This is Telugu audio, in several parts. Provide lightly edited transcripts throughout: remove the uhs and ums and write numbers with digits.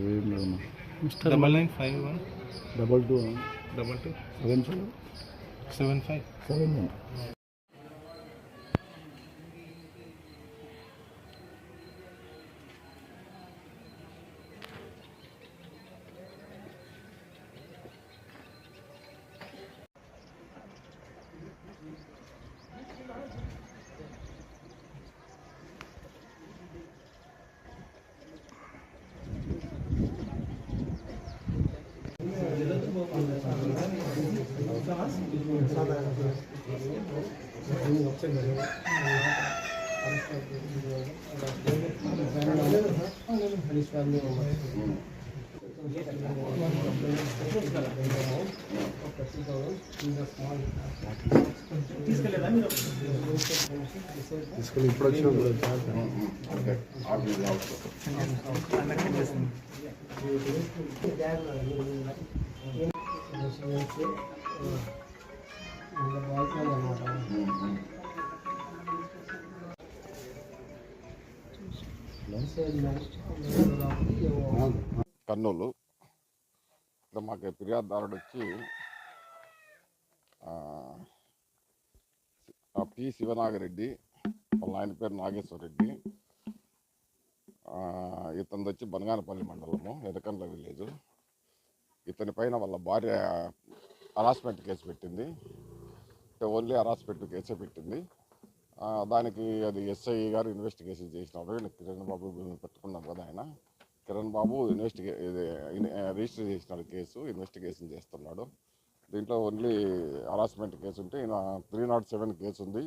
ఏం లేదమ్మా. మిస్టర్ 9951 22 22 75 75 71. తీసుకెళ్ళి ఇప్పుడు వచ్చిన కర్నూలు ఇక్కడ మాకు ఫిర్యాదుదారుడు వచ్చి పి శివనాగిరెడ్డి వాళ్ళ ఆయన పేరు నాగేశ్వర రెడ్డి, ఇతను వచ్చి బనగానపల్లి మండలము ఎదకండ్ల విలేజ్. ఇతని పైన వాళ్ళ భార్య హరాస్మెంట్ కేసు పెట్టింది. ఓన్లీ హరాస్మెంట్ కేసే పెట్టింది. దానికి అది ఎస్ఐ గారు ఇన్వెస్టిగేషన్ చేసినాడు. కిరణ్ బాబు పెట్టుకున్నాం కదా, ఆయన కిరణ్ బాబు రిజిస్టర్ చేసినాడు కేసు, ఇన్వెస్టిగేషన్ చేస్తున్నాడు. దీంట్లో ఓన్లీ హరాస్మెంట్ కేసు ఉంటే ఈయన 307 కేసు ఉంది.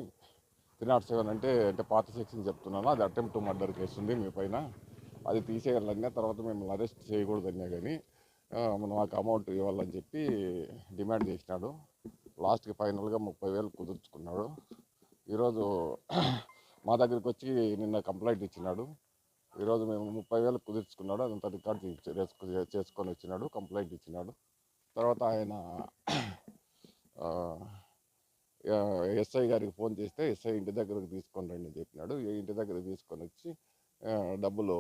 307 అంటే పాత సెక్షన్ చెప్తున్నాను, అది అటెంప్ట్ టు మర్డర్ కేసు ఉంది మీ పైన. అది తీసేయాలన్నా తర్వాత మేము అరెస్ట్ చేయకూడదన్నా కానీ మాకు అమౌంట్ ఇవ్వాలని చెప్పి డిమాండ్ చేసినాడు. లాస్ట్కి ఫైనల్గా 30,000 కుదుర్చుకున్నాడు. ఈరోజు మా దగ్గరికి వచ్చి నిన్న కంప్లైంట్ ఇచ్చినాడు. ఈరోజు మేము 30,000 కుదుర్చుకున్నాడు. అదంతా రికార్డ్ చేసుకొని వచ్చినాడు, కంప్లైంట్ ఇచ్చినాడు. తర్వాత ఆయన ఎస్ఐ గారికి ఫోన్ చేస్తే ఎస్ఐ ఇంటి దగ్గరకు తీసుకొని రండి అని చెప్పినాడు. ఇంటి దగ్గర తీసుకొని వచ్చి డబ్బులు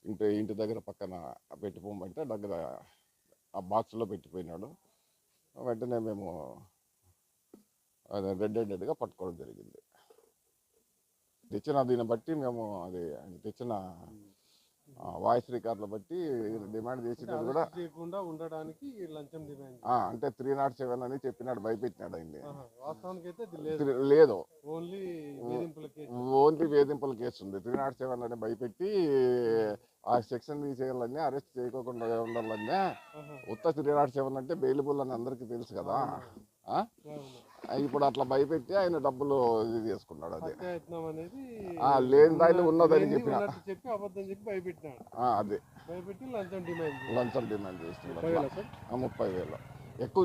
ఇంటి దగ్గర పక్కన పెట్టిపోమంటే దగ్గర ఆ బాక్స్లో పెట్టిపోయినాడు. వెంటనే మేము రెడ్ హెడెడ్గా పట్టుకోవడం జరిగింది. తెచ్చిన దీన్ని బట్టి మేము అది తెచ్చిన వాయిస్ రికార్డులు బట్టి డిమాండ్ చేసినది కూడా ఉండడానికి లంచం డిమాండ్ అంటే 307 అని చెప్పినాడు, భయపెట్టినాడు ఆయన్ని. లేదు, ఓన్లీ వేధింపుల కేసు ఉంది. 307 అని భయపెట్టి ఆ సెక్షన్ తీసేయాలన్నా, అరెస్ట్ చేయకోకుండా ఉండాలన్నా. ఉత్త 307 అంటే బెయిలబుల్ అని అందరికీ తెలుసు కదా. ఇప్పుడు అట్లా భయపెట్టి ఆయన డబ్బులు ఇది చేసుకున్నాడు. అది లేని దాన్ని ఉన్నదని చెప్పి అదే లంచం డిమాండ్ చేస్తున్నాడు. 30,000 ఎక్కువ